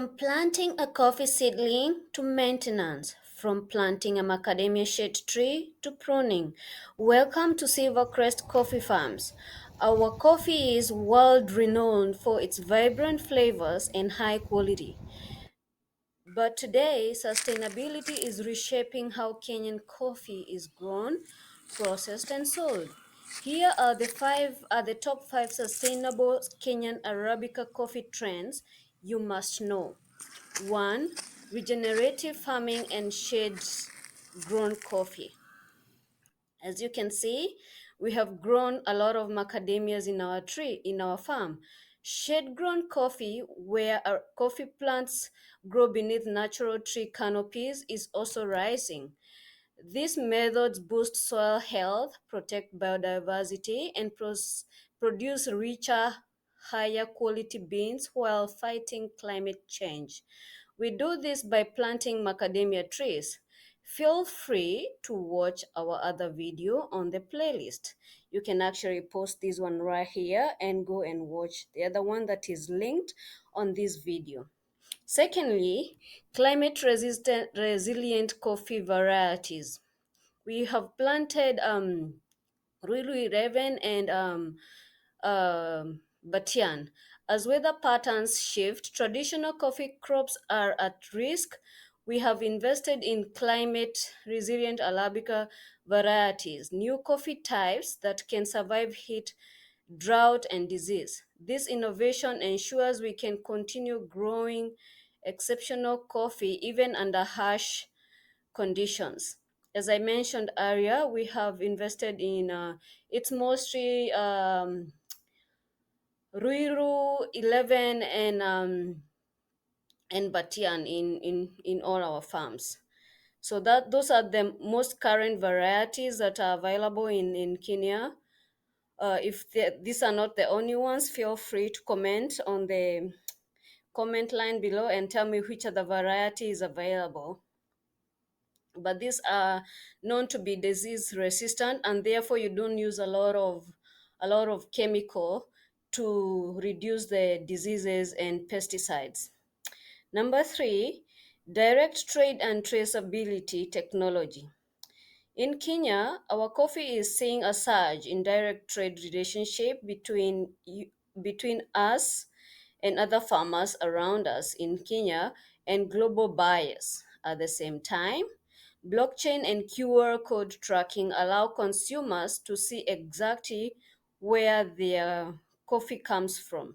From planting a coffee seedling to maintenance, from planting a macadamia shade tree to pruning. Welcome to Silver Crest Coffee Farms. Our coffee is world renowned for its vibrant flavors and high quality. But today, sustainability is reshaping how Kenyan coffee is grown, processed, and sold. Here are the top five sustainable Kenyan Arabica coffee trends you must know. One, regenerative farming and shades grown coffee. As you can see, we have grown a lot of macadamias in our farm. Shade grown coffee, where our coffee plants grow beneath natural tree canopies, is also rising. These methods boost soil health, protect biodiversity, and produce richer, higher quality beans while fighting climate change. We do this by planting macadamia trees. Feel free to watch our other video on the playlist. You can actually post this one right here and go and watch the other one that is linked on this video. Secondly, climate resistant resilient coffee varieties. We have planted Raven and Batian. As weather patterns shift, traditional coffee crops are at risk. We have invested in climate resilient Arabica varieties, new coffee types that can survive heat, drought, and disease. This innovation ensures we can continue growing exceptional coffee even under harsh conditions. As I mentioned earlier, we have invested in it's mostly Ruiru 11 and Batian in all our farms. So that those are the most current varieties that are available in Kenya. If these are not the only ones, feel free to comment on the comment line below and tell me which other variety is available. But these are known to be disease resistant, and therefore you don't use a lot of chemical to reduce the diseases and pesticides. Number three, direct trade and traceability technology. In Kenya, our coffee is seeing a surge in direct trade relationship between us and other farmers around us in Kenya and global buyers. At the same time, blockchain and QR code tracking allow consumers to see exactly where their coffee comes from.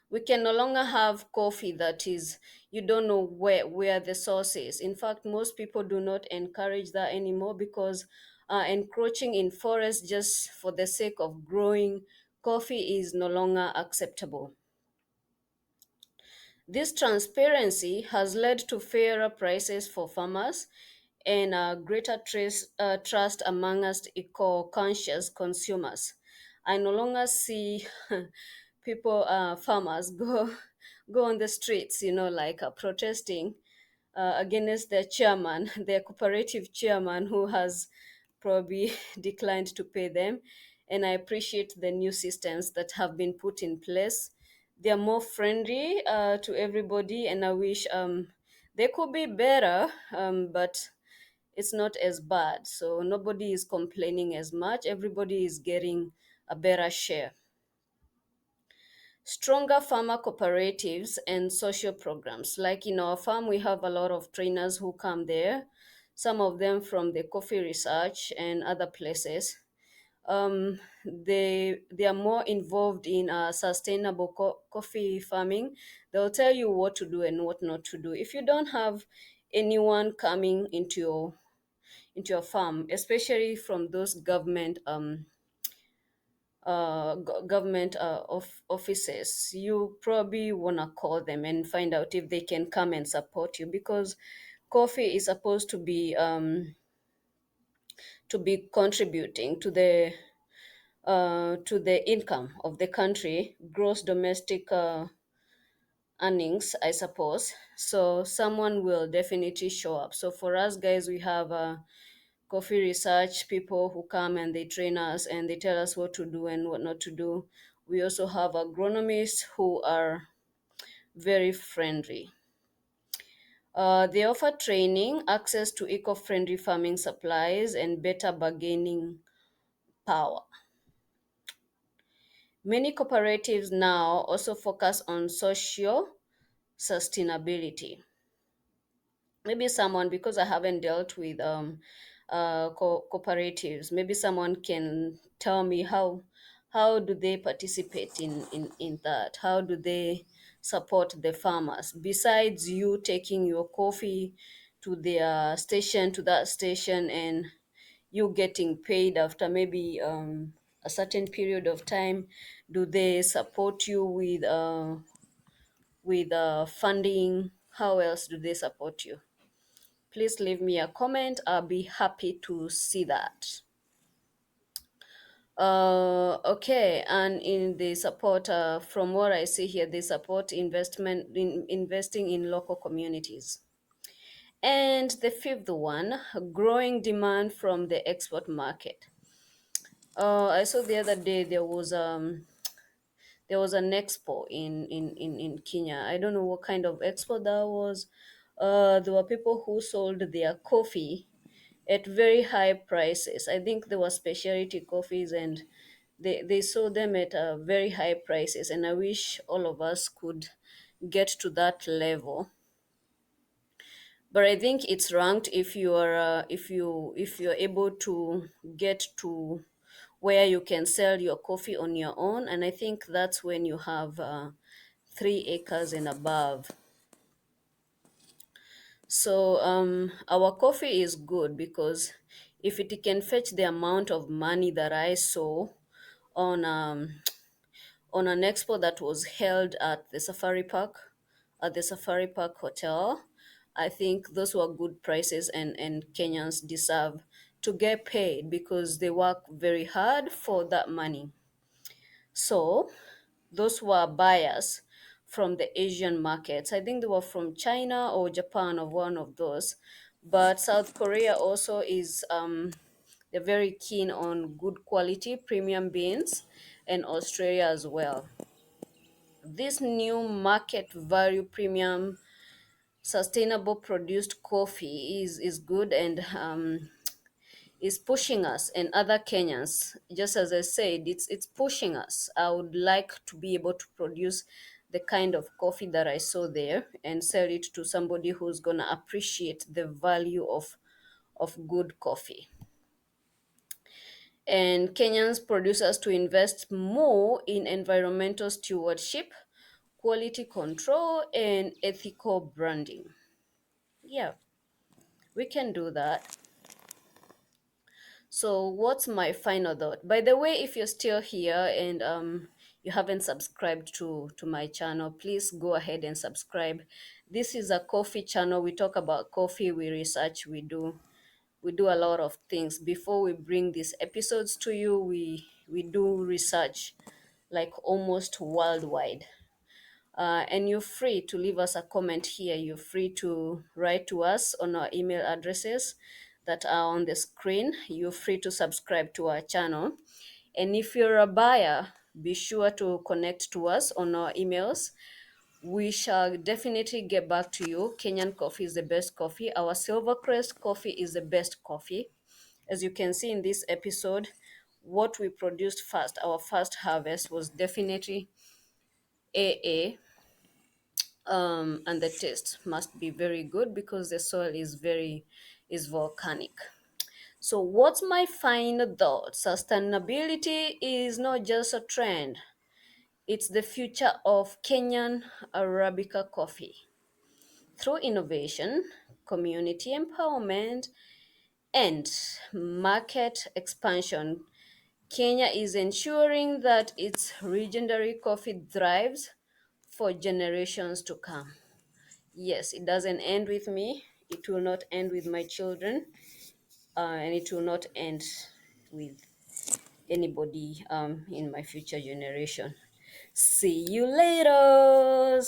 We can no longer have coffee that is you don't know where the source is. In fact, most people do not encourage that anymore because encroaching in forests just for the sake of growing coffee is no longer acceptable. This transparency has led to fairer prices for farmers and greater trust among us eco-conscious consumers. I no longer see people, farmers, go on the streets, like protesting against their chairman, their cooperative chairman, who has probably declined to pay them. And I appreciate the new systems that have been put in place. They are more friendly to everybody, and I wish they could be better, but it's not as bad. So nobody is complaining as much. Everybody is getting a better share. Stronger farmer cooperatives and social programs. Like in our farm, we have a lot of trainers who come there, some of them from the coffee research and other places. They are more involved in sustainable coffee farming. They'll tell you what to do and what not to do. If you don't have anyone coming into your farm, especially from those government offices, you probably want to call them and find out if they can come and support you, because coffee is supposed to be contributing to the income of the country, gross domestic earnings, I suppose. So someone will definitely show up. So for us guys, we have coffee research people who come and they train us and they tell us what to do and what not to do. We also have agronomists who are very friendly. They offer training, access to eco friendly farming supplies, and better bargaining power. Many cooperatives now also focus on social sustainability. Maybe someone, because I haven't dealt with cooperatives, maybe someone can tell me how do they participate in that? How do they support the farmers besides you taking your coffee to their station, to that station, and you getting paid after maybe a certain period of time? Do they support you with funding? How else do they support you? Please leave me a comment. I'll be happy to see that. Okay, and in the support, from what I see here, they support investment in investing in local communities. And the fifth one, growing demand from the export market. I saw the other day there was an expo in Kenya. I don't know what kind of expo that was. There were people who sold their coffee at very high prices. I think there were specialty coffees and they sold them at very high prices. And I wish all of us could get to that level. But I think it's ranked if you are if you're able to get to where you can sell your coffee on your own, and I think that's when you have 3 acres and above. So our coffee is good because if it can fetch the amount of money that I saw on on an expo that was held at the Safari Park Hotel, I think those were good prices, and Kenyans deserve to get paid because they work very hard for that money. So those were buyers from the Asian markets. I think they were from China or Japan or one of those. But South Korea also is they're very keen on good quality premium beans, and Australia as well. This new market value premium sustainable produced coffee is good, and is pushing us and other Kenyans. Just as I said, it's pushing us. I would like to be able to produce the kind of coffee that I saw there and sell it to somebody who's gonna appreciate the value of good coffee. And Kenyans producers to invest more in environmental stewardship, quality control, and ethical branding. Yeah, we can do that. So, what's my final thought? By the way, if you're still here and you haven't subscribed to my channel, please go ahead and subscribe. This is a coffee channel. We talk about coffee, we research, we do a lot of things. Before we bring these episodes to you, we do research like almost worldwide. And you're free to leave us a comment here. You're free to write to us on our email addresses that are on the screen. You're free to subscribe to our channel. And if you're a buyer, be sure to connect to us on our emails. We shall definitely get back to you. Kenyan coffee is the best coffee. Our Silver Crest coffee is the best coffee. As you can see in this episode, what we produced first, our first harvest was definitely AA, and the taste must be very good because the soil is volcanic. So what's my final thought? Sustainability is not just a trend, it's the future of Kenyan Arabica coffee. Through innovation, community empowerment, and market expansion, Kenya is ensuring that its legendary coffee thrives for generations to come. Yes, it doesn't end with me. It will not end with my children, and it will not end with anybody in my future generation. See you later.